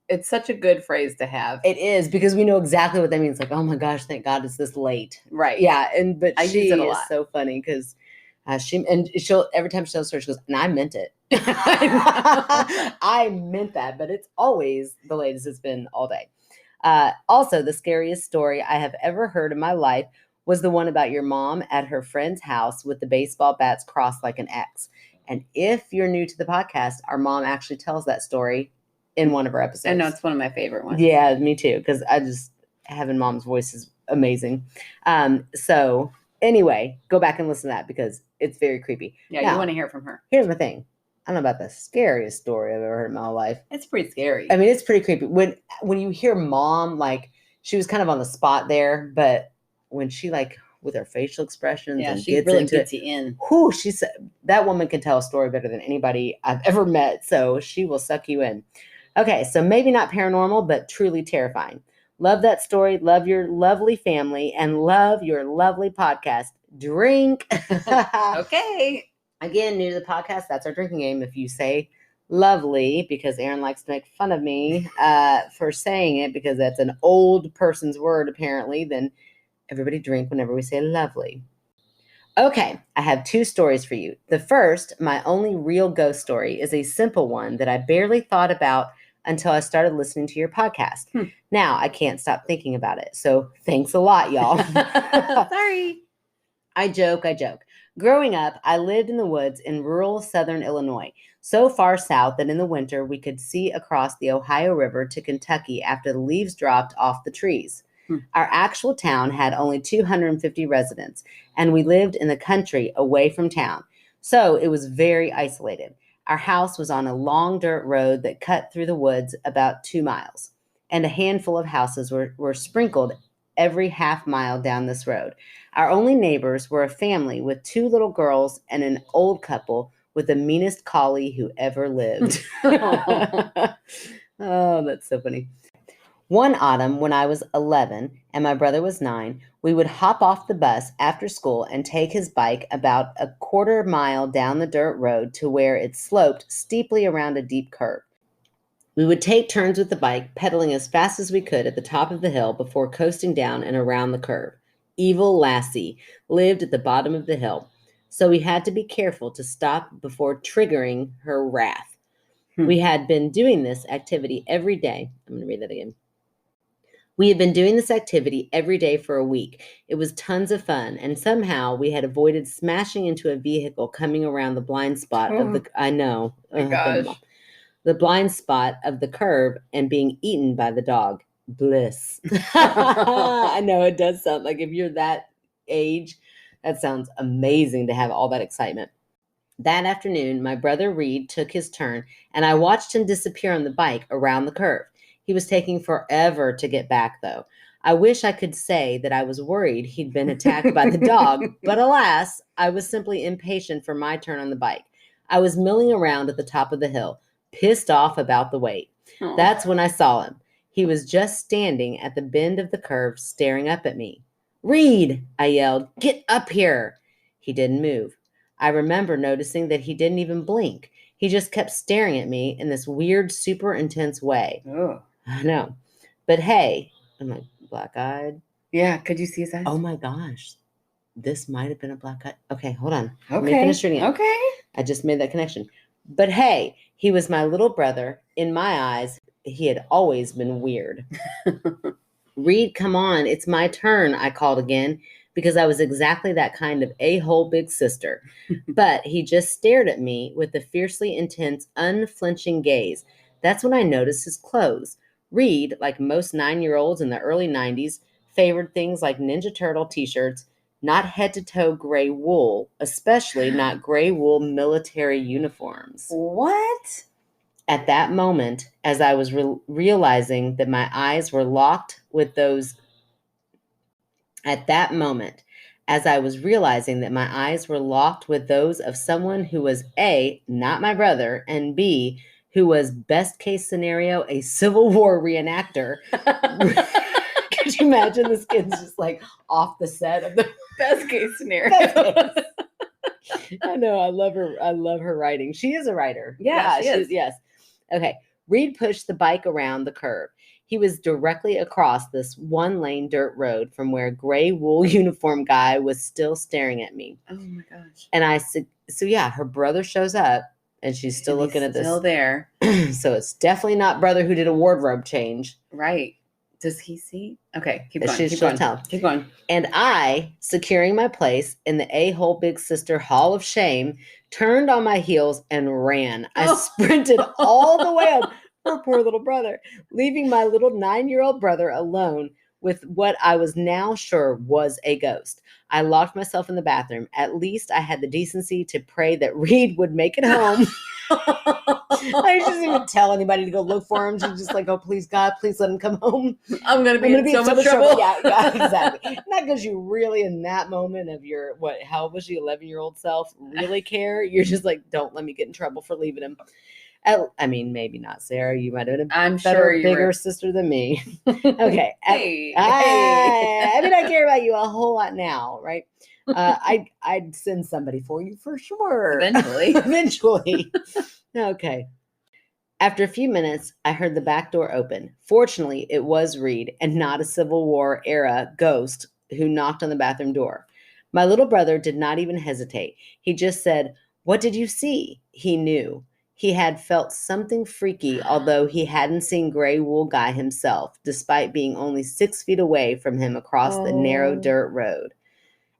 it's such a good phrase to have. It is, because we know exactly what that means. Like, oh my gosh, thank God it's this late. Right. Yeah. But I she use it a is lot. so funny because she'll every time she tells a story, she goes, and I meant it. I meant that, but it's always the latest it's been all day. Also, the scariest story I have ever heard in my life was the one about your mom at her friend's house with the baseball bats crossed like an X. And if you're new to the podcast, our mom actually tells that story in one of our episodes. I know, it's one of my favorite ones. Yeah, me too, because I just having mom's voice is amazing. So anyway, go back and listen to that because it's very creepy. Yeah, now, you want to hear from her. Here's my thing. I don't know about the scariest story I've ever heard in my life. It's pretty scary. I mean, it's pretty creepy. When you hear mom, like, she was kind of on the spot there, but when she, like, with her facial expressions and she really gets you in. Whew, she said that woman can tell a story better than anybody I've ever met, so she will suck you in. Okay, so maybe not paranormal, but truly terrifying. Love that story. Love your lovely family and love your lovely podcast. Drink. Okay. Again, new to the podcast, that's our drinking game. If you say lovely, because Erin likes to make fun of me for saying it, because that's an old person's word, apparently, then everybody drink whenever we say lovely. Okay, I have 2 stories for you. The first, my only real ghost story, is a simple one that I barely thought about until I started listening to your podcast. Now, I can't stop thinking about it. So thanks a lot, y'all. Sorry. I joke. Growing up, I lived in the woods in rural southern Illinois, so far south that in the winter we could see across the Ohio River to Kentucky after the leaves dropped off the trees. Our actual town had only 250 residents, and we lived in the country away from town, so it was very isolated. Our house was on a long dirt road that cut through the woods about 2 miles, and a handful of houses were sprinkled every half mile down this road. Our only neighbors were a family with 2 little girls and an old couple with the meanest collie who ever lived. Oh, that's so funny. One autumn, when I was 11 and my brother was 9, we would hop off the bus after school and take his bike about a quarter mile down the dirt road to where it sloped steeply around a deep curve. We would take turns with the bike, pedaling as fast as we could at the top of the hill before coasting down and around the curve. Evil Lassie lived at the bottom of the hill, so we had to be careful to stop before triggering her wrath. We had been doing this activity every day. I'm going to read that again. We had been doing this activity every day for a week. It was tons of fun, and somehow we had avoided smashing into a vehicle coming around the blind spot of the... I know. Oh my gosh. The blind spot of the curve and being eaten by the dog. Bliss. I know, it does sound like, if you're that age, that sounds amazing to have all that excitement. That afternoon, my brother Reed took his turn, and I watched him disappear on the bike around the curve. He was taking forever to get back, though. I wish I could say that I was worried he'd been attacked by the dog, but alas, I was simply impatient for my turn on the bike. I was milling around at the top of the hill, pissed off about the wait. Aww. That's when I saw him. He was just standing at the bend of the curve, staring up at me. "Reed," I yelled, "get up here." He didn't move. I remember noticing that he didn't even blink. He just kept staring at me in this weird, super intense way. Oh. I know. But hey, I'm like, black-eyed? Yeah, could you see his eyes? Oh my gosh. This might have been a black eye. Okay, hold on. Okay. Let me finish reading it. Okay. I just made that connection. But hey, he was my little brother. In my eyes, he had always been weird. Reed, come on. It's my turn, I called again, because I was exactly that kind of a-hole big sister. But he just stared at me with a fiercely intense, unflinching gaze. That's when I noticed his clothes. Reed, like most 9-year-olds in the early 90s, favored things like Ninja Turtle t-shirts, not head-to-toe gray wool, especially not gray wool military uniforms. What? At that moment, as I was realizing that my eyes were locked with those of someone who was A, not my brother, and B, who was best case scenario, a Civil War reenactor. Could you imagine this kid's just like off the set of the Best case scenario. Best case. I know. I love her. I love her writing. She is a writer. Yeah, she is. Yes. Okay. Reed pushed the bike around the curve. He was directly across this one-lane dirt road from where a gray wool uniform guy was still staring at me. Oh my gosh. And I said, so yeah, her brother shows up and she's still looking at this. Still there. So it's definitely not brother who did a wardrobe change. Right. Does he see? Okay, keep going. Keep going. And I, securing my place in the a-hole big sister hall of shame, turned on my heels and ran. I sprinted all the way up, her poor little brother, leaving my little 9-year-old brother alone with what I was now sure was a ghost. I locked myself in the bathroom. At least I had the decency to pray that Reed would make it home. I didn't even tell anybody to go look for him. She's just like, oh, please, God, please let him come home. I'm going to be in so much trouble. Yeah, exactly. Not because you really, in that moment of your, how old was she, 11-year-old self, really care? You're just like, don't let me get in trouble for leaving him. I mean, maybe not, Sarah. You might have been a bigger sister than me. Okay. I mean, I care about you a whole lot now, right? I'd send somebody for you for sure. Eventually. Okay. After a few minutes, I heard the back door open. Fortunately, it was Reed and not a Civil War era ghost who knocked on the bathroom door. My little brother did not even hesitate. He just said, "What did you see?" He knew. He had felt something freaky, although he hadn't seen Gray Wool Guy himself, despite being only 6 feet away from him across the narrow dirt road.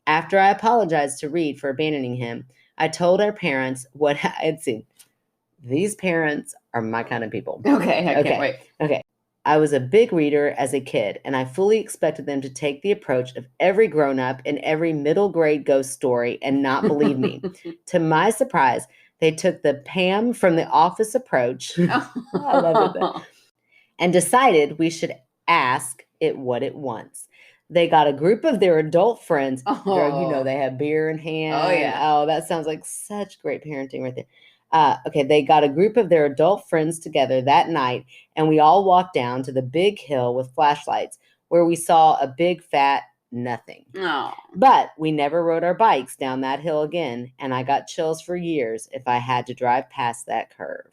After I apologized to Reed for abandoning him, I told our parents what I had seen. These parents are my kind of people. Okay, I can't wait. Okay. I was a big reader as a kid, and I fully expected them to take the approach of every grown-up in every middle grade ghost story and not believe me. To my surprise, they took the Pam from The Office approach. I love it. And decided we should ask it what it wants. They got a group of their adult friends. Girl, you know, they have beer in hand. Oh, yeah. Oh, that sounds like such great parenting right there. Okay, they got a group of their adult friends together that night, and we all walked down to the big hill with flashlights, where we saw a big fat nothing. Oh. But we never rode our bikes down that hill again, and I got chills for years if I had to drive past that curve.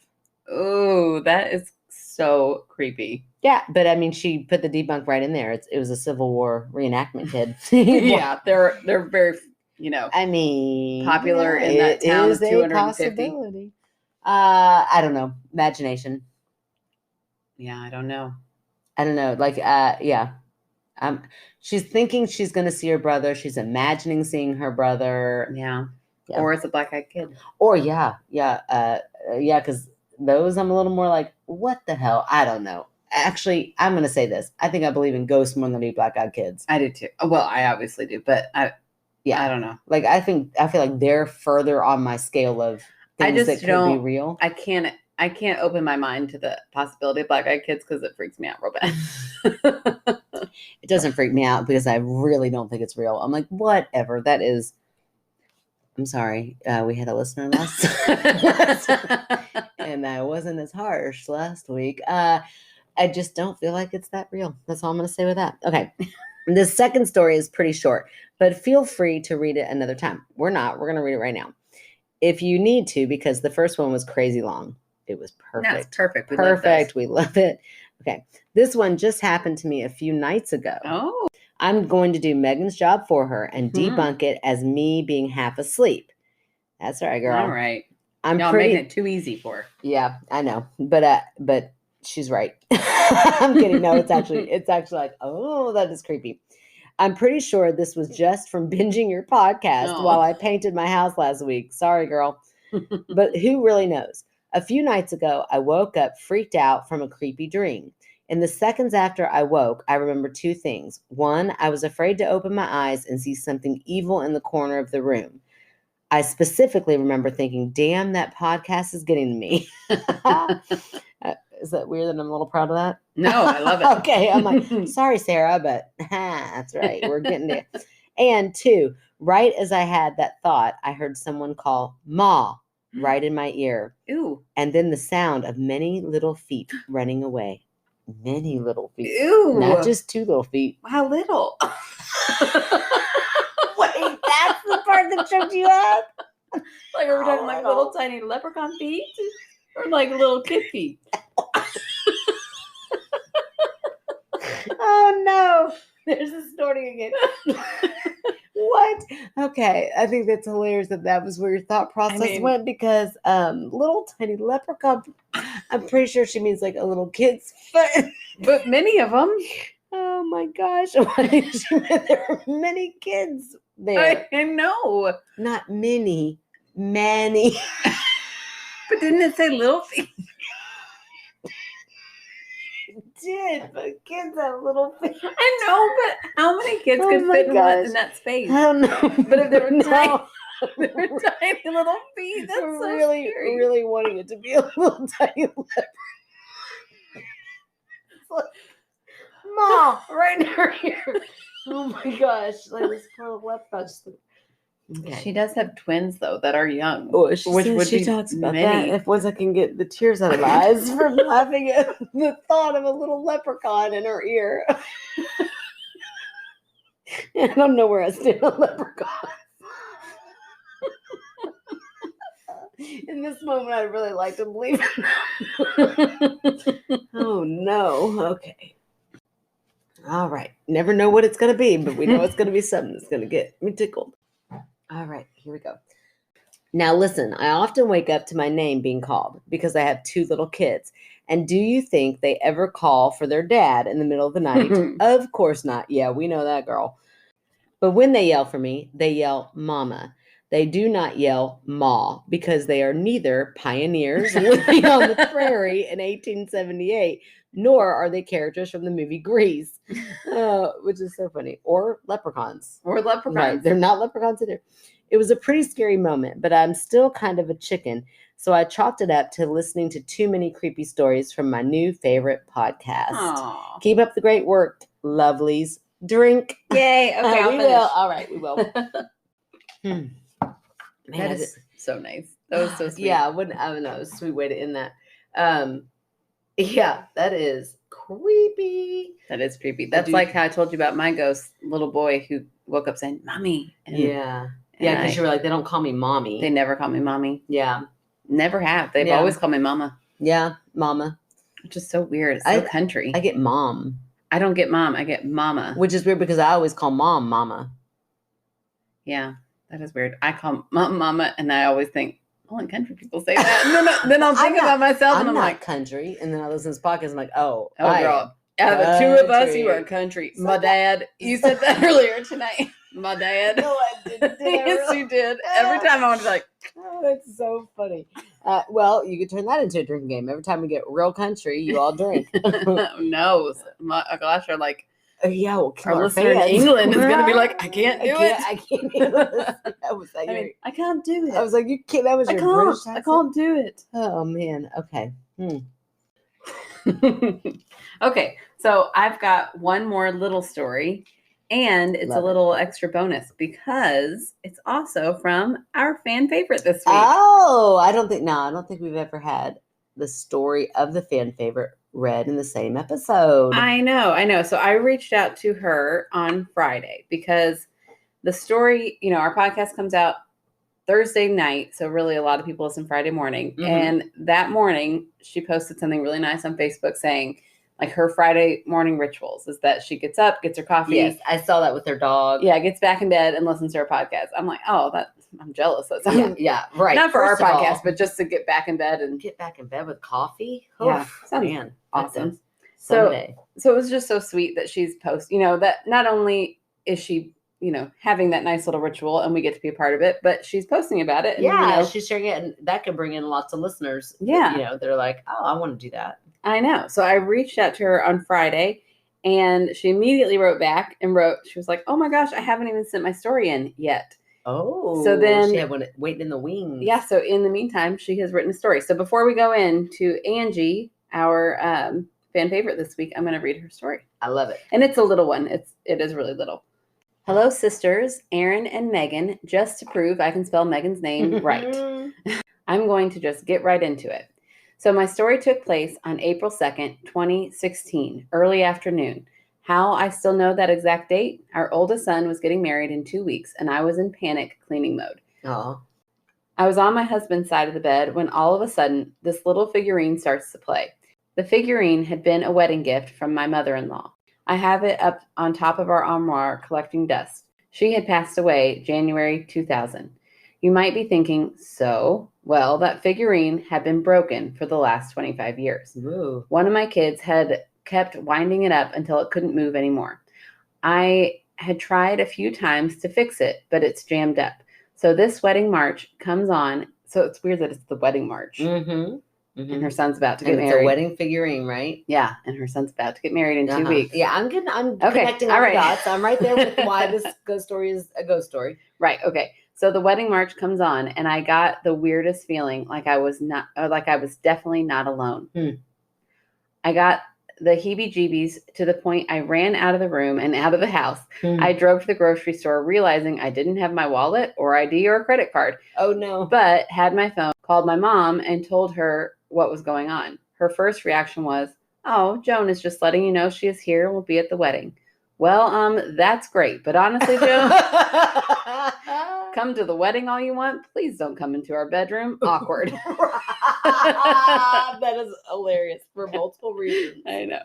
Oh, that is so creepy. Yeah, but I mean, she put the debunk right in there. It was a Civil War reenactment kid. Yeah, they're very, I mean, popular in that town of 250. I don't know. Imagination. Yeah, I don't know. Like, yeah. She's thinking she's going to see her brother. She's imagining seeing her brother. Yeah. Or it's a black-eyed kid. Or yeah, because those I'm a little more like, what the hell? I don't know. Actually, I'm going to say this. I think I believe in ghosts more than I do black-eyed kids. I do too. Well, I obviously do, but I don't know. Like, I feel like they're further on my scale of things that could be real. I can't open my mind to the possibility of black-eyed kids because it freaks me out real bad. It doesn't freak me out because I really don't think it's real. I'm like, whatever. That is. I'm sorry. We had a listener last and I wasn't as harsh last week. I just don't feel like it's that real. That's all I'm going to say with that. Okay. The second story is pretty short, but feel free to read it another time. We're not. We're going to read it right now. if you need to, because the first one was crazy long. It was perfect. That's perfect. Perfect. We love it. Okay. This one just happened to me a few nights ago. Oh. I'm going to do Megan's job for her and debunk it as me being half asleep. That's right, girl. All right. I'm Y'all pretty making it too easy for her. Yeah, I know. But she's right. I'm kidding. No, it's actually like, oh, that is creepy. I'm pretty sure this was just from binging your podcast while I painted my house last week. Sorry, girl. But who really knows? A few nights ago, I woke up freaked out from a creepy dream. In the seconds after I woke, I remember two things. One, I was afraid to open my eyes and see something evil in the corner of the room. I specifically remember thinking, damn, that podcast is getting to me. Is that weird that I'm a little proud of that? No, I love it. Okay. I'm like, sorry, Sarah, but that's right. We're getting there. And two, right as I had that thought, I heard someone call Ma right in my ear. Ooh. And then the sound of many little feet running away. Many little feet. Ew. Not just two little feet. How little? Wait, that's the part that choked you up? Like, are we talking like little tiny leprechaun feet? Or like little kid feet? Oh no, there's a snorting again. What? Okay, I think that's hilarious that was where your thought process went, because little tiny leprechaun, I'm pretty sure she means like a little kid's foot. But many of them. Oh my gosh, why did she mean there are many kids there? I know. Not many, many. But didn't it say little feet? Did, but kids have little feet. I know, but how many kids could fit in that space? I don't know. But if they were tiny, they were tiny little feet, that's so really, scary. really wanting it to be a little tiny leopard. It's like, Mom, right in her ear. Oh my gosh. Like this poor little leopard. Okay. She does have twins, though, that are young. Oh, she talks about that. If once I can get the tears out of my eyes from laughing at the thought of a little leprechaun in her ear. I don't know where I stand on leprechaun. In this moment, I'd really like to believe it. Oh, no. Okay. All right. Never know what it's going to be, but we know it's going to be something that's going to get me tickled. All right, here we go. Now listen, I often wake up to my name being called because I have two little kids. And do you think they ever call for their dad in the middle of the night? Of course not. Yeah, we know that, girl. But when they yell for me, they yell mama. They do not yell ma, because they are neither pioneers living on the prairie in 1878, nor are they characters from the movie Grease, which is so funny, or leprechauns. Right, they're not leprechauns either. It was a pretty scary moment, but I'm still kind of a chicken, so I chalked it up to listening to too many creepy stories from my new favorite podcast. Aww. Keep up the great work, lovelies. Drink. Yay. Okay, we will. All right, we will. Man, that is so nice. That was so sweet. Yeah, I don't know. It was a sweet way to end that. Yeah, that is creepy. That is creepy. That's like how I told you about my ghost little boy who woke up saying, Mommy. Yeah, because you were like, they don't call me Mommy. They never call me Mommy. Yeah. Never have. They've always called me Mama. Yeah, Mama. Which is so weird. It's so country. I get Mom. I don't get Mom. I get Mama. Which is weird because I always call Mom Mama. Yeah. That is weird. I call Mama, and I always think, only country people say that. And then I'll think about myself, and I'm like, country. And then I listen to this podcast, I'm like, oh girl. Out of the two of us, you are country. So my dad, you said that earlier tonight. My dad. No, I didn't. Yes, you did. Every time I was like, oh, that's so funny. Well, you could turn that into a drinking game. Every time we get real country, you all drink. No, my gosh, are like, yeah, well, our listener in England is going to be like, I can't do it. I can't do this. I can't do it. I was like, you can't. That was your British accent? I can't do it. Oh, man. Okay. Okay, so I've got one more little story, and it's a little extra bonus because it's also from our fan favorite this week. Oh, I don't think we've ever had the story of the fan favorite read in the same episode. I know. So I reached out to her on Friday because the story, our podcast comes out Thursday night. So really a lot of people listen Friday morning. Mhm. And that morning she posted something really nice on Facebook saying like her Friday morning rituals is that she gets up, gets her coffee. Yes, I saw that with her dog. Yeah, gets back in bed and listens to her podcast. I'm like, oh, I'm jealous. Yeah, right. Not for First our of all, podcast, but just to get back in bed and get back in bed with coffee. Yeah, Oof, sounds man, awesome. Someday. So it was just so sweet that she's that not only is she, having that nice little ritual and we get to be a part of it, but she's posting about it. And, she's sharing it, and that could bring in lots of listeners. Yeah. They're like, oh, I want to do that. I know. So I reached out to her on Friday and she immediately wrote back and she was like, oh my gosh, I haven't even sent my story in yet. Oh, so then she had one waiting in the wings. Yeah. So in the meantime, she has written a story. So before we go into Angie, our fan favorite this week, I'm going to read her story. I love it. And it's a little one. It is really little. Hello, sisters, Erin and Meghann. Just to prove I can spell Megann's name right, I'm going to just get right into it. So my story took place on April 2nd, 2016, early afternoon. How I still know that exact date? Our oldest son was getting married in 2 weeks, and I was in panic cleaning mode. Oh. I was on my husband's side of the bed when all of a sudden, this little figurine starts to play. The figurine had been a wedding gift from my mother-in-law. I have it up on top of our armoire collecting dust. She had passed away January 2000. You might be thinking, well, that figurine had been broken for the last 25 years. Ooh. One of my kids had kept winding it up until it couldn't move anymore. I had tried a few times to fix it, but it's jammed up. So this wedding march comes on. So it's weird that it's the wedding march. Mm-hmm. Mm-hmm. And her son's about to get married. It's a wedding figurine, right? Yeah, and her son's about to get married in 2 weeks. Yeah, I'm connecting all the dots. I'm right there with why this ghost story is a ghost story. Right. Okay. So the wedding march comes on, and I got the weirdest feeling, like I was definitely not alone. I got the heebie-jeebies to the point I ran out of the room and out of the house. I drove to the grocery store, realizing I didn't have my wallet or ID or credit card. Oh no! But had my phone. Called my mom and told her what was going on. Her first reaction was, "Oh, Joan is just letting you know she is here and will be at the wedding." Well, that's great, but honestly, Joan, come to the wedding all you want. Please don't come into our bedroom. Awkward. That is hilarious for multiple reasons. I know.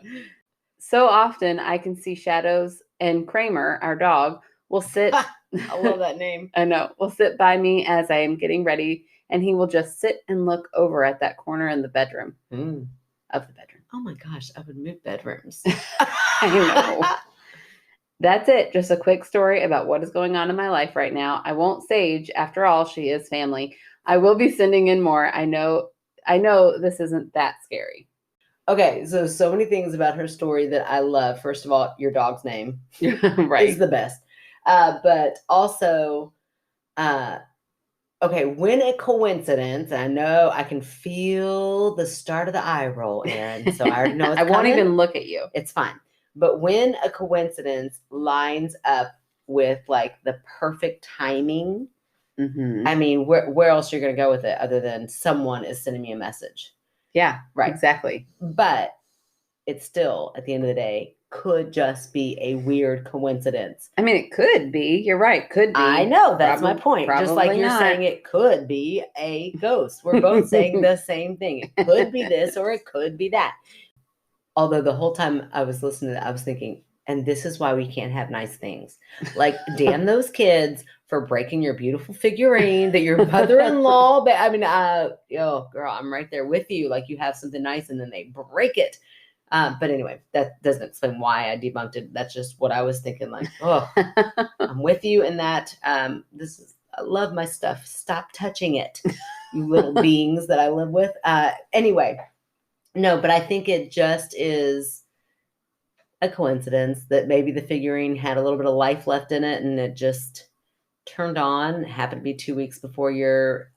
So often I can see shadows, and Kramer, our dog, will sit. I love that name. I know. Will sit by me as I am getting ready, and he will just sit and look over at that corner in the bedroom of the bedroom. Oh my gosh, I would move bedrooms. I know. That's it. Just a quick story about what is going on in my life right now. I won't sage. After all, she is family. I will be sending in more. I know this isn't that scary. Okay, so many things about her story that I love. First of all, your dog's name right. is the best. But also, okay, when a coincidence, I know I can feel the start of the eye roll, Erin. So I already know it's I won't even look at you. It's fine. But when a coincidence lines up with like the perfect timing, I mean, where else you're going to go with it other than someone is sending me a message? Yeah, right. Exactly. But it's still, at the end of the day, could just be a weird coincidence. I mean, it could be. You're right. Could be. I know. That's my point. Just like you're saying it could be a ghost. We're both saying the same thing. It could be this or it could be that. Although the whole time I was listening to that, I was thinking, and this is why we can't have nice things. Like, damn those kids for breaking your beautiful figurine that your mother-in-law, I mean, girl, I'm right there with you. Like, you have something nice and then they break it. But anyway, that doesn't explain why I debunked it. That's just what I was thinking. Like, oh, I'm with you in that. I love my stuff. Stop touching it, you little beings that I live with. Anyway, no, but I think it just is a coincidence that maybe the figurine had a little bit of life left in it and it just turned on. It happened to be 2 weeks before your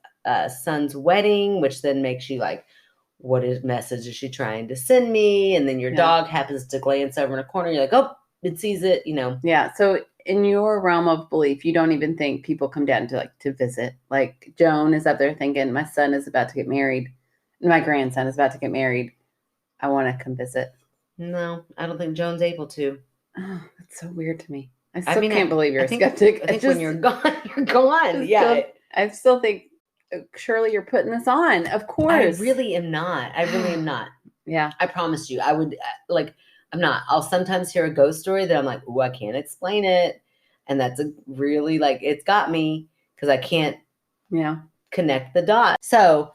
son's wedding, which then makes you like, what message is she trying to send me? And then your dog happens to glance over in a corner. You're like, oh, it sees it, Yeah. So in your realm of belief, you don't even think people come down to visit. Like Joan is up there thinking, my son is about to get married. My grandson is about to get married. I want to come visit. No, I don't think Joan's able to. Oh, that's so weird to me. I can't believe you're a skeptic. I think when you're gone, you're gone. Yeah. I still think, Shirley, you're putting this on. Of course. I really am not. Yeah. I promised you. I would I'm not. I'll sometimes hear a ghost story that I'm like, oh, I can't explain it. And that's a really it's got me because I can't connect the dots. So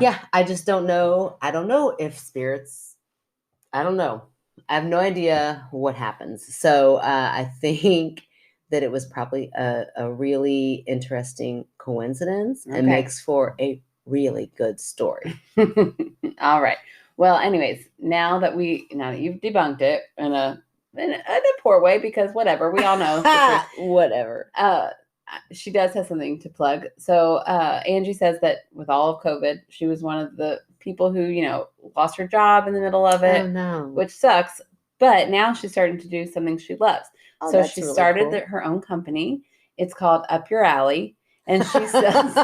yeah, I just don't know. I don't know if spirits, I don't know. I have no idea what happens. So I think that it was probably a really interesting coincidence and makes for a really good story. All right. Well, anyways, now that you've debunked it in a poor way, because whatever, we all know. Whatever. She does have something to plug. So Angie says that with all of COVID, she was one of the people who, lost her job in the middle of it, which sucks. But now she's starting to do something she loves. So she really started her own company. It's called Up Your Alley. And she says,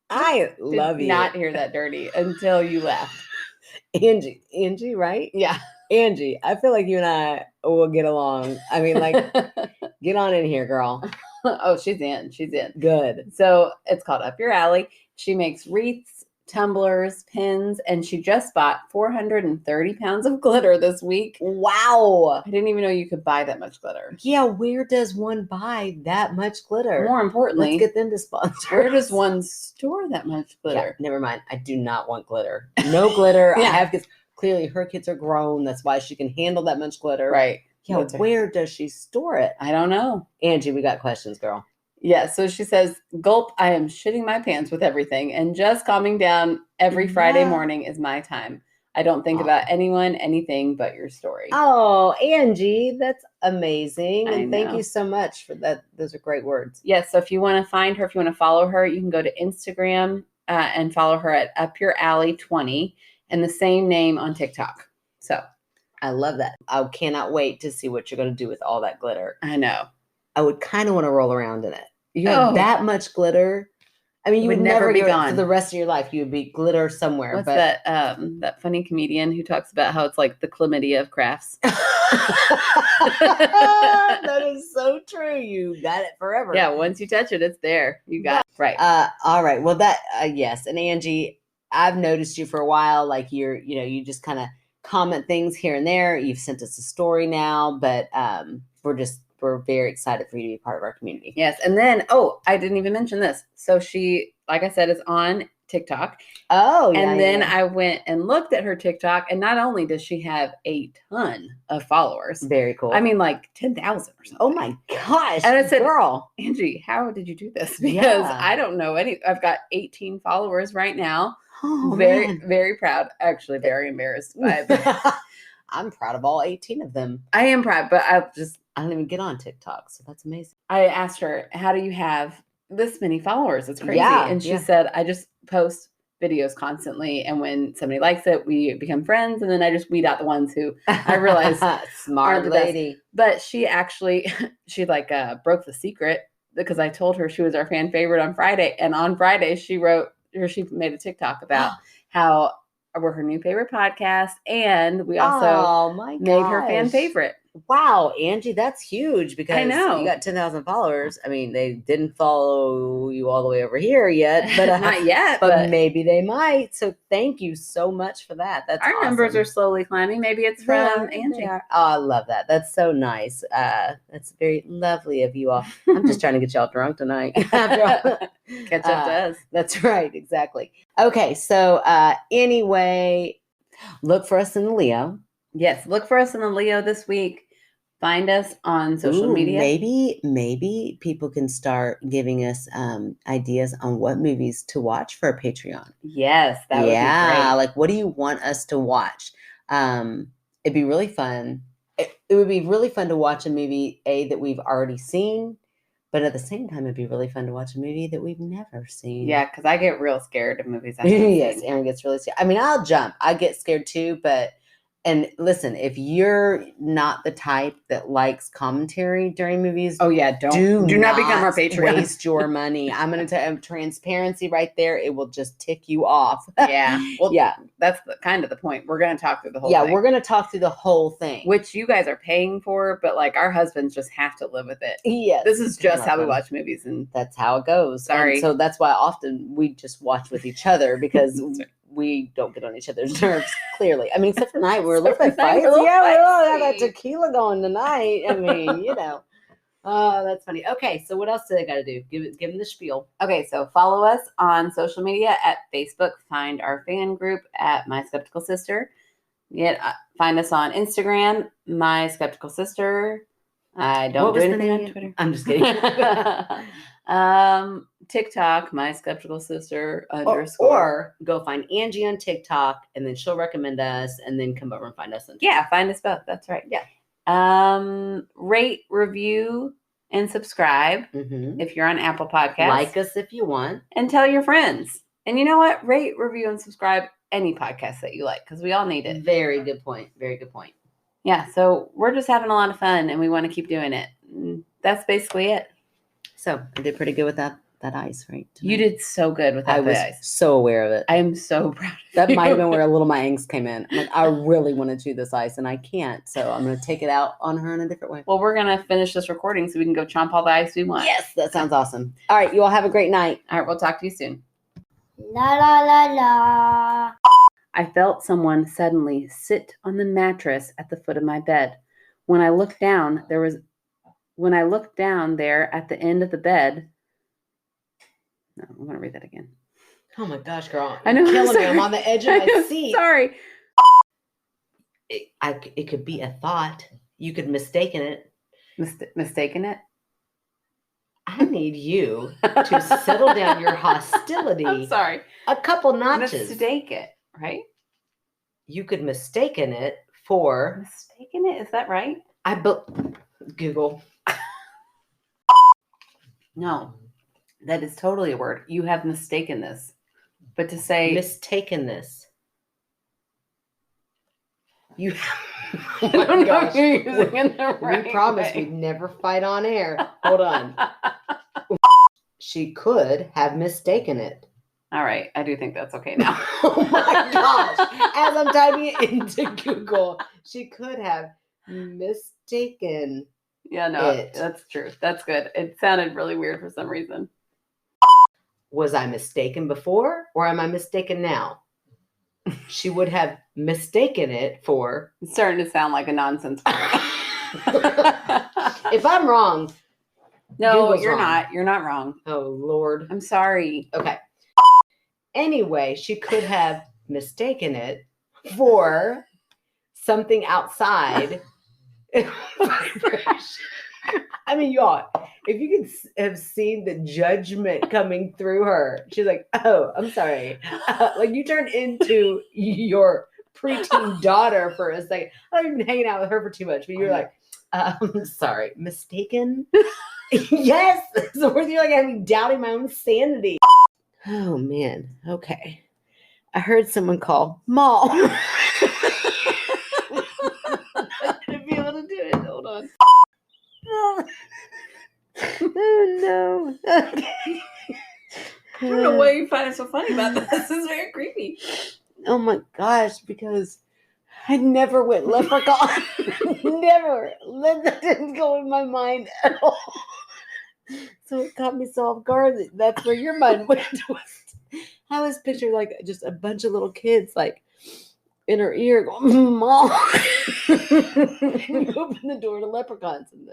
I love you. Not hear that dirty until you left. Angie, right? Yeah. Angie, I feel like you and I will get along. I mean, get on in here, girl. Oh, she's in. She's in. Good. So it's called Up Your Alley. She makes wreaths, tumblers, pins, and she just bought 430 pounds of glitter this week. Wow. I didn't even know you could buy that much glitter. Yeah, where does one buy that much glitter? More importantly, let's get them to sponsor. Where does one store that much glitter? Yeah, never mind. I do not want glitter. No glitter. I have kids. Clearly, her kids are grown. That's why she can handle that much glitter. Right. Yeah, where does she store it? I don't know. Angie, we got questions, girl. Yeah, so she says, gulp, I am shitting my pants with everything, and just calming down every Friday morning is my time. I don't think about anyone, anything but your story. Oh, Angie, that's amazing. And thank you so much for that. Those are great words. Yes, so if you want to find her, if you want to follow her, you can go to Instagram and follow her at Up Your Alley 20 and the same name on TikTok. So I love that. I cannot wait to see what you're going to do with all that glitter. I know. I would kind of want to roll around in it. You have that much glitter. I mean, you would never be gone for the rest of your life. You would be glitter somewhere. What's that funny comedian who talks about how it's like the chlamydia of crafts? That is so true. You got it forever. Yeah, once you touch it, it's there. You got it. Right. All right. Well, yes. And Angie, I've noticed you for a while. Like you just kind of comment things here and there. You've sent us a story now, but we're very excited for you to be part of our community. Yes. And then, I didn't even mention this. So she, like I said, is on TikTok. Oh, yeah. And then I went and looked at her TikTok, and not only does she have a ton of followers. Very cool. I mean, like 10,000 or something. Oh my gosh. And I said, girl, Angie, how did you do this? Because I don't know I've got 18 followers right now. Oh, very, very proud. Actually, very embarrassed by it. I'm proud of all 18 of them. I am proud, but I don't even get on TikTok, so that's amazing. I asked her, how do you have this many followers? It's crazy. Yeah, and she said, I just post videos constantly, and when somebody likes it, we become friends, and then I just weed out the ones who I realize smart lady. Best. But she actually, broke the secret because I told her she was our fan favorite on Friday, and on Friday she made a TikTok about how we're her new favorite podcast, and we also made her fan favorite. Wow, Angie, that's huge because I know you got 10,000 followers. I mean, they didn't follow you all the way over here yet, but not yet. But maybe they might. So thank you so much for that. That's our numbers are slowly climbing. Maybe it's from Angie. Oh, I love that. That's so nice. That's very lovely of you all. I'm just trying to get y'all drunk tonight. Catch up to us. That's right, exactly. Okay, so anyway, look for us in the Leo. Yes, look for us in the Leo this week. Find us on social media. Maybe people can start giving us ideas on what movies to watch for a Patreon. Yes, that would be great. Like what do you want us to watch? It'd be really fun. It would be really fun to watch a movie that we've already seen, but at the same time, it'd be really fun to watch a movie that we've never seen. Yeah, because I get real scared of movies I haven't Yes, seen. Erin gets really scared. I mean, I'll jump. I get scared too, but And listen, if you're not the type that likes commentary during movies, Oh yeah, do not become our Patreon. Waste your money. I'm going to tell you, transparency right there. It will just tick you off. Yeah. Well, yeah. That's kind of the point. We're going to talk through the whole thing. Yeah, we're going to talk through the whole thing. Which you guys are paying for, but like our husbands just have to live with it. Yes. This is just how we watch movies. And that's how it goes. Sorry. And so that's why often we just watch with each other because we don't get on each other's nerves, clearly. I mean, except for tonight, we're a little bit fights. Yeah, we all have that tequila going tonight. I mean, Oh, that's funny. Okay, so what else do they got to do? Give them the spiel. Okay, so follow us on social media at Facebook. Find our fan group at My Skeptical Sister. Find us on Instagram, My Skeptical Sister. I don't do anything on Twitter. I'm just kidding. TikTok, My Skeptical Sister _ Or go find Angie on TikTok, and then she'll recommend us, and then come over and find us on TikTok. Yeah, find us both. That's right. Yeah. Rate, review, and subscribe if you're on Apple Podcasts. Like us if you want. And tell your friends. And you know what? Rate, review, and subscribe any podcast that you like, because we all need it. Very good point. Very good point. Yeah, so we're just having a lot of fun, and we want to keep doing it. That's basically it. So I did pretty good with that ice, right? Tonight. You did so good with that ice. I was so aware of it. I am so proud of that. Might have been where a little my angst came in. I'm like, I really want to chew this ice, and I can't. So I'm going to take it out on her in a different way. Well, we're going to finish this recording so we can go chomp all the ice we want. Yes, that sounds awesome. All right, you all have a great night. All right, we'll talk to you soon. La la la la. I felt someone suddenly sit on the mattress at the foot of my bed. When I looked down there at the end of the bed. No, I'm going to read that again. Oh my gosh, girl. I know. You're killing me. I'm on the edge of my seat. Sorry. It could be a thought. You could mistaken it. Mistaken it? I need you to settle down your hostility. I'm sorry. A couple notches. Mistake it, right? You could mistaken it for... Mistaken it? Is that right? Google. No. That is totally a word. You have mistaken this. But to say... Mistaken this. You... Oh my gosh. You're using it the right we promised way. We'd never fight on air. Hold on. She could have mistaken it. All right. I do think that's okay now. Oh my gosh. As I'm typing it into Google, she could have mistaken it. That's true. That's good. It sounded really weird for some reason. Was I mistaken before, or am I mistaken now? She would have mistaken it for... It's starting to sound like a nonsense word. If I'm wrong... No, Google's you're wrong. not. You're not wrong. Oh, Lord. I'm sorry. Okay. Anyway, she could have mistaken it for something outside. I mean, y'all, if you could have seen the judgment coming through her, she's like, oh, I'm sorry. Like you turned into your preteen daughter for a second. I haven't been hanging out with her for too much, but you're like, sorry, mistaken? Yes. So you're like having doubting my own sanity. Oh, man. Okay. I heard someone call Mall. I'm going to be able to do it. Hold on. Oh, no. Okay. I don't know why you find it so funny about this. This is very creepy. Oh, my gosh. Because I never went leprechaun. Never. That didn't go in my mind at all. So it caught me so off guard. That's where your mind went. I was picturing like just a bunch of little kids like in her ear going, Mom. And you open the door to leprechauns and